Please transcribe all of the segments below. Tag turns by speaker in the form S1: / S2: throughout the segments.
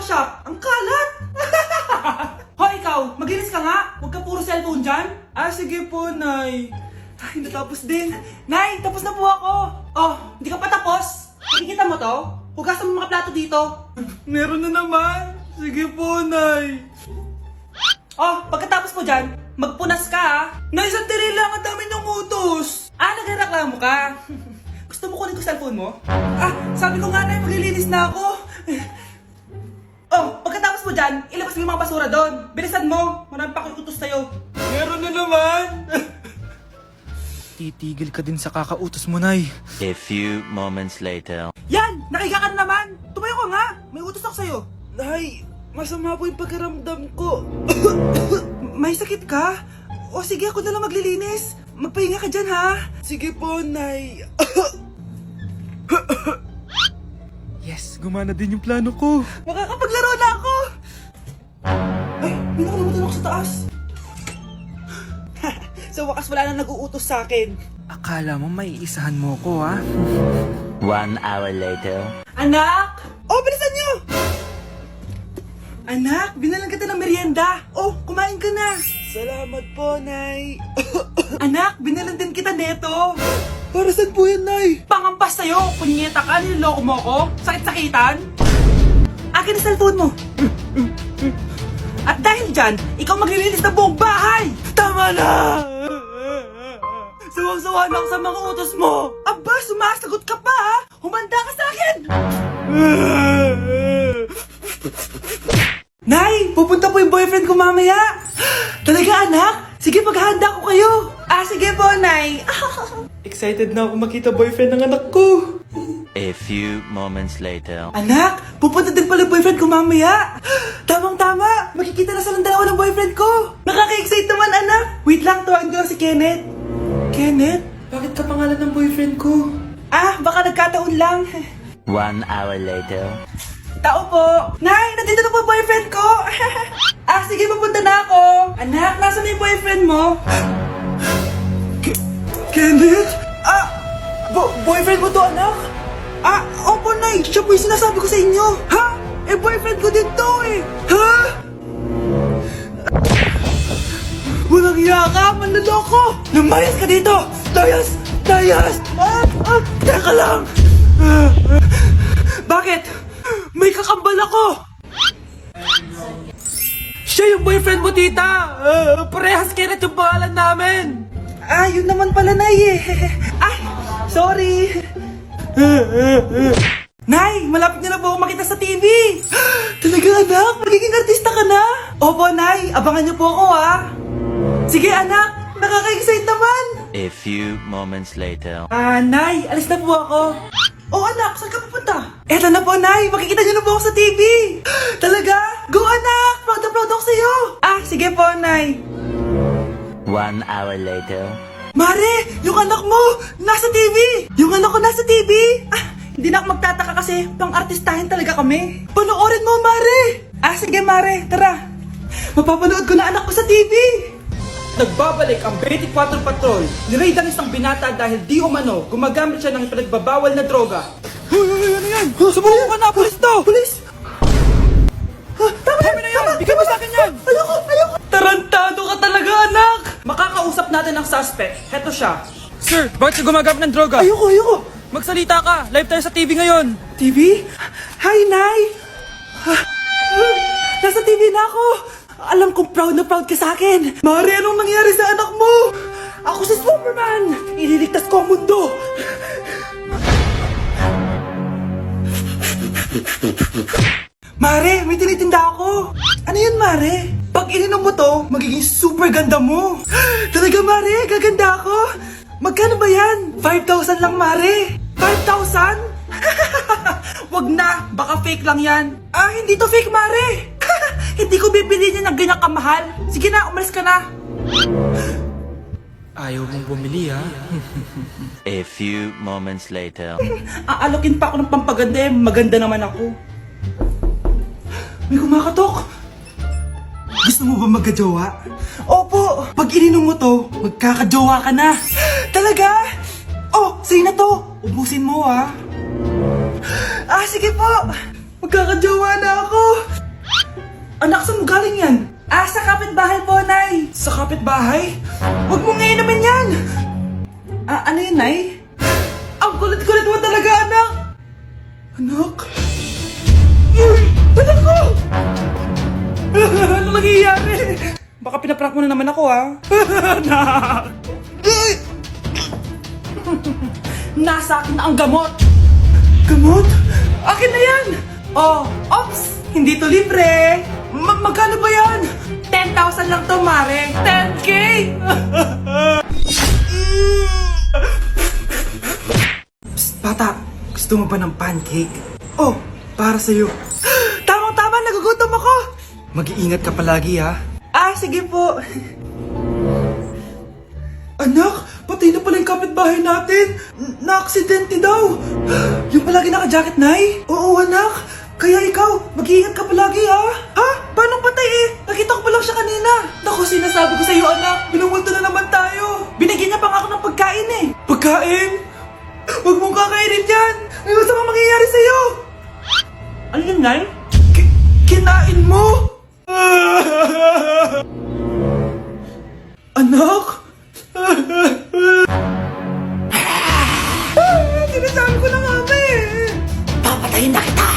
S1: shop. Ang kalat! Hoy, ikaw! Maglinis ka nga! Huwag ka puro cellphone dyan! Ah, sige po, Nay. Ay, natapos din. Nay, tapos na po ako! Oh, hindi ka pa tapos? Nakikita mo to? Hugasan mo mga plato dito. Meron na naman. Sige po, Nay. Oh, pagkatapos po dyan, magpunas ka ha. Nay, sandali lang, ang dami ng utos. Ah, nagreklamo ka. Gusto mo kunin ko cellphone mo? Ah, sabi ko nga, Nay, maglilinis na ako. Oh, pagkatapos mo dyan, ilabas mo yung mga basura doon. Bilisan mo, marami pa akong utos sa'yo. Meron na naman.
S2: Titigil ka din sa kakautos mo, Nay.
S3: A few moments later.
S1: Yan, nakiga ka na naman. Tumayo ka nga, may utos ako sa'yo. Nay, masama po yung pagkaramdam ko. May sakit ka? O sige, ako na lang maglilinis. Magpahinga ka dyan, ha? Sige po, Nay.
S2: Yes, gumana din yung plano ko.
S1: Makakapaglaro na ako! Ay, may nakalimutan ako sa taas. Sa wakas wala na nag-uutos sa akin.
S2: Akala mo may isahan mo ko, ha?
S3: 1 hour later.
S1: Anak! Oh, bilisan niyo! Anak, binalan kita ng merienda. Oh, kumain ka na. Salamat po, Nay. Anak, binalan din kita neto. Para saan po yan, Nay? Pangampas sa'yo. Punyeta ka, niloloko mo ako. Sakit-sakitan. Akin ang cellphone mo. At dahil dyan, ikaw maglilinis ng buong bahay. Tama na! Sawang-sawa na ako sa mga utos mo. Aba, sumasagot ka pa, ha? Humanda ka sa akin! Nay, pupunta po yung boyfriend ko mamaya. Talaga, anak? Sige, paghahanda ko kayo. Ah, sige po, Nay. Excited na ako makita boyfriend ng anak ko.
S3: A few moments later.
S1: Anak, pupunta din pala yung boyfriend ko mamaya. Tamang-tama, makikita na silang dalawa ng boyfriend ko. Nakaka-excite naman, anak. Wait lang, tuwaan ko lang si Kenneth. Kenneth? Bakit ka pangalan ng boyfriend ko? Ah, baka nagkataon lang.
S3: 1 hour later.
S1: Tao po. Nay, nandito na po ang boyfriend ko. Ah, sige, pupunta na ako. Anak, nasa na yung boyfriend mo? Kenneth? Ah, boyfriend mo to, anak? Ah, opo, Nay. Siya po yung sinasabi ko sa inyo. Ha? Eh, boyfriend ko din to eh. Ha? Walang iya ka, manloloko. Lumayas ka dito. Layas! Layas! Teka lang. Bakit? May kakambal ako! Siya yung boyfriend mo, tita! Parehas Kenneth yung pangalan namin! Ah, yun naman pala, Nay eh. Ay, sorry! Nay, malapit na po ako makita sa TV! Talaga, anak? Magiging artista ka na? Opo, Nay. Abangan niyo po ako, ha? Sige, anak. Nakaka-excite naman!
S3: A few moments later.
S1: Ah, Nay, alis na po ako. Oh, anak, saan ka pupunta? Eto na po, Nay. Makikita niyo na po ako sa TV. Talaga? Go, anak! Proud na proud ako sa'yo. Ah, sige po, Nay.
S3: 1 hour later.
S1: Mare, yung anak mo, nasa TV. Yung anak ko nasa TV. Ah, hindi na ako magtataka kasi pang-artistahin talaga kami. Panoorin mo, Mare. Ah, sige, Mare. Tara. Mapapanood ko na anak ko sa TV. Nagbabalik ang 24 Patrol. Niraid ang isang binata dahil di umano gumagamit siya ng pinagbabawal na droga. Hoy, ano yan? Sumulong ka na, pulis to! Pulis! Tama na yan! Bigay mo sa akin yan! Ayoko! Tarantado ka talaga, anak! Makakausap natin ang suspect. Heto siya.
S2: Sir, bakit ka gumagamit ng droga?
S1: Ayoko!
S2: Magsalita ka! Live tayo sa TV ngayon!
S1: TV? Hi, Nay! Nasa TV na ako! Alam kong proud na proud ka sa akin! Mare, anong nangyari sa anak mo? Ako si Superman! Ililigtas ko ang mundo! Mare, may tinitinda ako! Ano yun, Mare? Pag ininom mo to, magiging super ganda mo! Talaga, Mare? Gaganda ako? Magkano ba yan? 5,000 lang, Mare! 5,000? Wag na, baka fake lang yan. Ah, hindi to fake, Mare. Hindi ko bibili niya ng ganyan kamahal. Sige na, umalis ka na.
S2: Ayaw mong bumili, ha?
S3: A few moments later.
S1: Aalokin pa ako ng pampaganda eh. Maganda naman ako. May kumakatok. Gusto mo ba magkajowa? Opo, pag ininom mo to, magkakajowa ka na. Talaga? Oh, sa'yo na to. Ubusin mo, ha? Ah, sige po. Magkakajowa na ako. Anak, saan mo galing yan? Sa kapitbahay po, Nay. Sa kapitbahay? Huwag mo ngayon naman yan. Ano yun, Nay? Ang kulit-kulit mo talaga, anak. Anak? Uy! Anak ko! Ano nangyayari? Baka pinaprank mo na naman ako, ha? Anak! Nasa akin na ang gamot. Gamot? Akin na yan! Ops! Hindi to libre! Magkano ba yan? 10,000 lang to, Mare! 10K! Psst, bata! Gusto mo ba ng pancake? Oh, para sa'yo. Tamang-tama, nagugutom ako! Mag-iingat ka palagi, ha? Sige po. Anak, patay na pala yung kapitbahay natin. Na-aksidente daw. Yung palagi naka-jacket, Nay? Oo, anak. Kaya ikaw, mag-iingat ka palagi, ha? Ha? Paano patay eh? Nakita ko pa lang siya kanina. Naku, sinasabi ko sa'yo, anak. Binumulto na naman tayo. Binigyan niya pa nga ako ng pagkain eh. Pagkain? Huwag mong kakainin yan. May masama mangyayari sa'yo. Ano yun, Nay? Kinain mo? Anak? Sinasabi ko na nga eh. Papatayin na kita.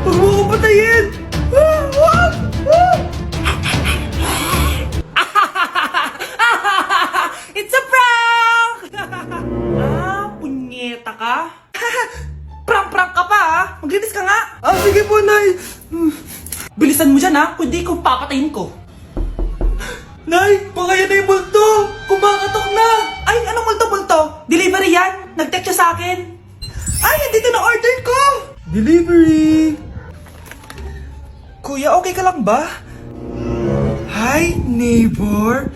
S1: Huwag mo ko patayin. Huwag! It's a prank! Punyeta ka? Prank-prank ka pa, ha? Maglinis ka nga. Sige po, Nay. Bilisan mo dyan, ha? Kundi kung papatayin ko. Nay, pakaya na yung multo. Kumakatok na. Ay, anong multo-multo? Delivery yan. Nag-text siya sa akin. Ay, nandito na order ko. Delivery. Kuya, okay ka lang ba? Hi, neighbor.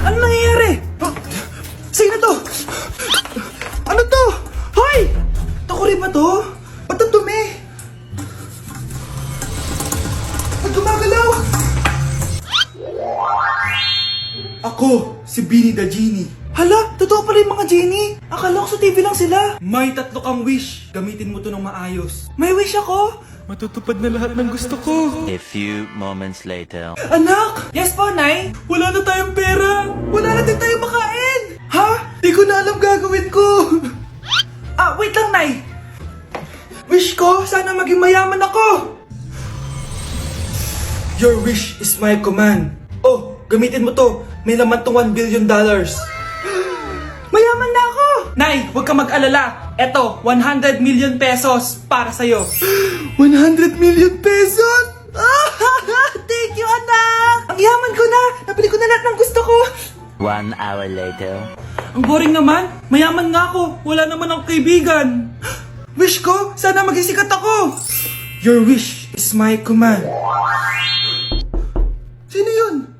S1: Ano nangyayari? Sino to? Ano to? Hoy! Takuri ba to? Ba't ang dumi? Ba't gumagalaw? Ako, si Beanie the Genie. Hala, totoo pala yung mga genie. Akala ko sa TV lang sila. May 3 kang wish. Gamitin mo to ng maayos. May wish ako?
S2: Matutupad na lahat ng gusto ko.
S3: A few moments later.
S1: Anak! Yes po, Nay? Wala na tayong pera. Wala na din tayong makain. Ha? Di ko na alam gagawin ko. Wait lang, Nay. Wish ko, sana maging mayaman ako. Your wish is my command. Oh, gamitin mo to. May laman tong $1 billion. Mayaman na ako! Nay, huwag ka mag-alala. Eto, 100 million pesos para sa'yo. 100 million pesos? Thank you, anak! Ang yaman ko na! Nabili ko na lahat ng gusto ko.
S3: 1 hour later.
S1: Ang boring naman. Mayaman nga ako. Wala naman akong kaibigan. Wish ko, sana maging sikat ako. Your wish is my command. Sino yun?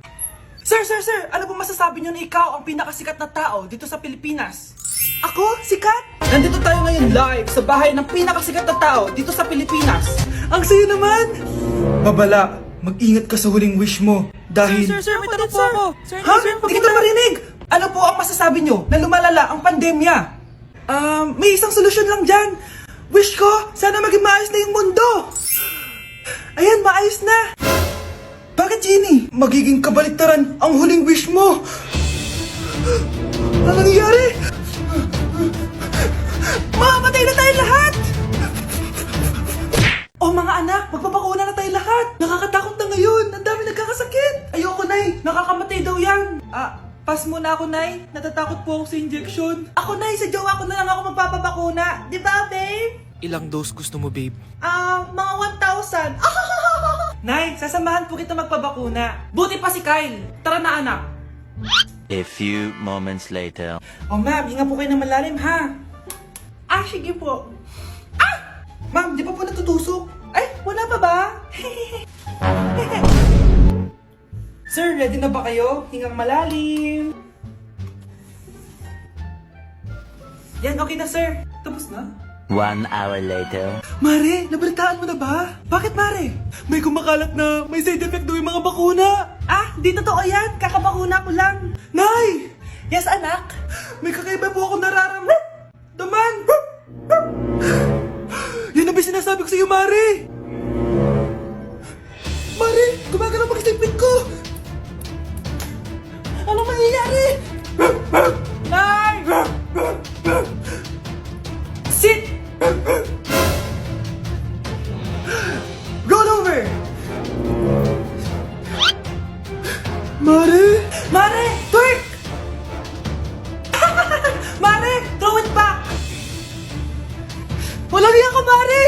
S1: Sir! Ano po masasabi niyo na ikaw ang pinakasikat na tao dito sa Pilipinas? Ako? Sikat? Nandito tayo ngayon live sa bahay ng pinakasikat na tao dito sa Pilipinas. Ang sayo naman! Babala, mag-ingat ka sa huling wish mo dahil...
S2: Sir, may tanong po ako. Sir,
S1: Ha? Hindi kita marinig! Ano po ang masasabi niyo na lumalala ang pandemya? May isang solusyon lang dyan. Wish ko, sana maging maayos na yung mundo. Ayan, maayos na. Bakit, Genie? Magiging kabaliktaran ang huling wish mo. Ano nangyayari? Mamamatay na tayo lahat! Oh mga anak, magpapakuna na tayo lahat. Nakakatakot na ngayon. Ang dami nagkakasakit. Ayoko, Nay. Nakakamatay daw yan. Pass muna ako, Nay. Natatakot po ako sa injection. Ako, Nay. Sa jowa ko na lang ako magpapabakuna. Di ba, babe?
S2: Ilang dose gusto mo, babe?
S1: Mga 1,000. Nay, sasamahan po kita magpabakuna. Buti pa si Kyle. Tara na, anak.
S3: A few moments later.
S1: Oh, ma'am, hinga po kayo ng malalim, ha? Sige po. Ma'am, di pa po natutusok? Ay, wala pa ba? Sir, ready na ba kayo? Hingang malalim. Yan, okay na, sir. Tapos na?
S3: 1 hour later.
S1: Mare, nabalitaan mo na ba? Bakit, Mare? May kumakalat na may side effect daw yung mga bakuna. Di totoo yan. Kakabakuna ko lang. Nay! Yes, anak? May kakaiba po ako nararamdaman. sinasabi ko sa'yo, Mare? Mare, gumagalaw mag-isipin ko! Ano mangyayari? Nay! Sit! Roll over! Mare! Mare! Twerk! Mare! Throw it back! Wala niya ako, Mare!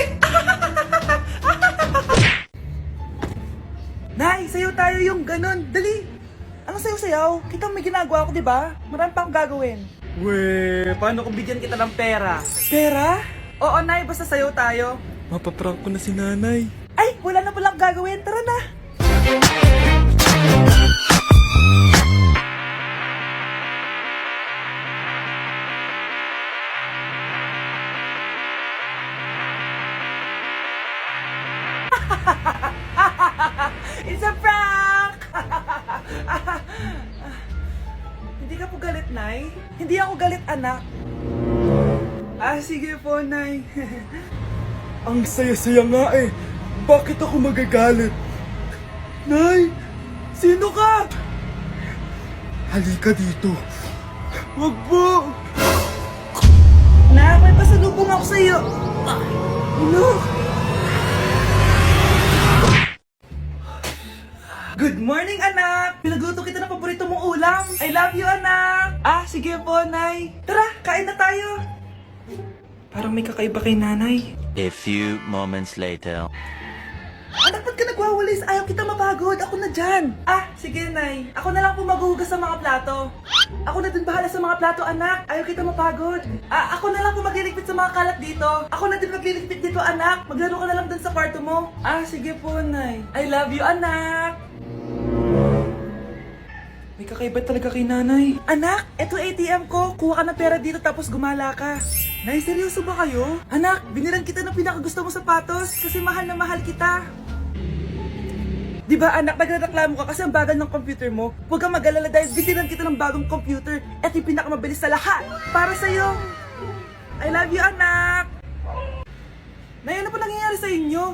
S1: Nay, sayo tayo yung ganon. Dali! Ano sayo-sayaw? Kita may ginagawa ako, di ba? Marami pa akong gagawin.
S2: Weh, paano kung bigyan kita ng pera?
S1: Pera? Oo, Nay. Basta sayo tayo.
S2: Mapaprank ko na si nanay.
S1: Ay, wala na palang gagawin. Tara na. It's a prank! Hindi ka po galit, Nay? Hindi ako galit, anak. Sige po, Nay.
S2: Ang saya-saya nga eh. Bakit ako magagalit? Nay, sino ka? Halika dito. Wag po.
S1: Nak, may pasalubong ako sa'yo. Ano? Good morning, anak! Pinagluto kita ng paborito mong ulam. I love you, anak! Sige po, Nay. Tara, kain na tayo. Parang may kakaiba kay nanay.
S3: A few moments later.
S1: Anak, ba't ka nagwawalis? Ayaw kita mapagod. Ako na dyan. Sige, Nay. Ako na lang po maghuhugas sa mga plato. Ako na din bahala sa mga plato, anak. Ayaw kita mapagod. Ako na lang po magliligpit sa mga kalat dito. Ako na din magliligpit dito, anak. Maglaro ka na lang dun sa kwarto mo. Sige po, Nay. I love you, anak. May kakaiba talaga kay nanay. Anak, eto ATM ko. Kuha ka ng pera dito tapos gumala ka. Nay, seryoso ba kayo? Anak, binilan kita ng pinakagusto mong sapatos kasi mahal na mahal kita. Di ba anak, nagreklamo ka kasi ang bagal ng computer mo? Huwag kang mag-alala dahil binilan kita ng bagong computer at yung pinakamabilis sa lahat. Para sa'yo. I love you, anak. Nay, ano pa nangyayari sa inyo?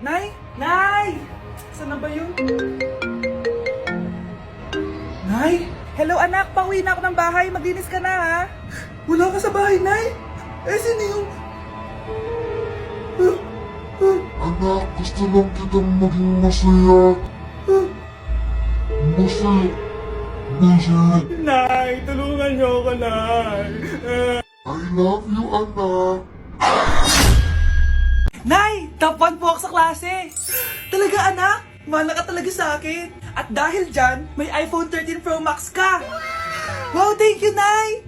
S1: Nay? Nay! Saan na ba yun? Nay? Hello anak, pauwi na ako ng bahay. Maglinis ka na ha. Wala ka sa bahay, Nay? Sino yung...
S4: Anak, gusto lang kitang maging masaya. Masaya.
S2: Nay, tulungan niyo ako, Nay.
S4: I love you, anak.
S1: Nay! Top 1 po ako sa klase! Talaga anak? Mahal ka talaga sa akin. At dahil dyan, may iPhone 13 Pro Max ka! Wow, thank you, Nay!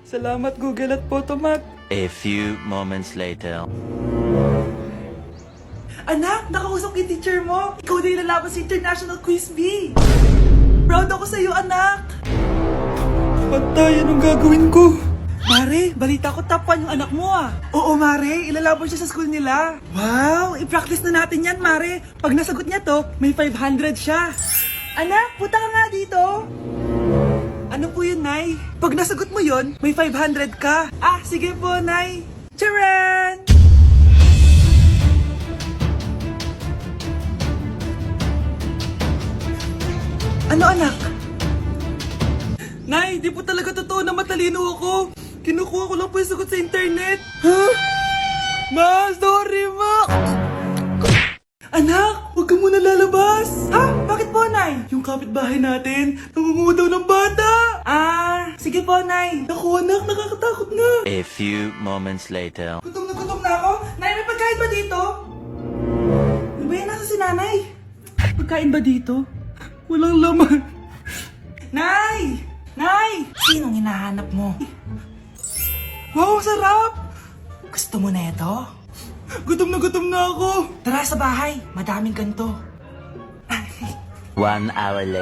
S1: Salamat, Google at Photomat.
S3: A few moments later.
S1: Anak, nakausap yung teacher mo. Ikaw na yung lalaban sa International Quiz Bee. Proud ako sa'yo, anak.
S2: Patay, anong gagawin ko?
S1: Mare, balita ko top 1 yung anak mo ah. Oo, Mare, ilalaban siya sa school nila. Wow, i-practice na natin yan, Mare. Pag nasagot niya to, may 500 siya. Anak, punta ka nga dito. Ano po yun, Nay? Pag nasagot mo yun, may 500 ka. Sige po, Nay. Charan! Ano, anak? Nay, di po talaga totoo na matalino ako. Kinukuha ko lang po yung sagot sa internet. Ha? Ma, sorry, Ma. Anak, huwag ka muna lalabas. Bakit po, Nay? Yung kapitbahay natin, nangunguha daw ng bata. Sige po, Nay. Naku, anak, nakakatakot na.
S3: A few moments later.
S1: Gutom na ako. Nay, may pagkain ba dito? Ano ba yan? Nasa si Nanay? Pagkain ba dito? Walang laman. Nay! Nay! Sinong hinahanap mo? Wow, sarap! Gusto mo na ito? Gutom na ako. Tara sa bahay, madaming ganito.
S3: 1 hour later.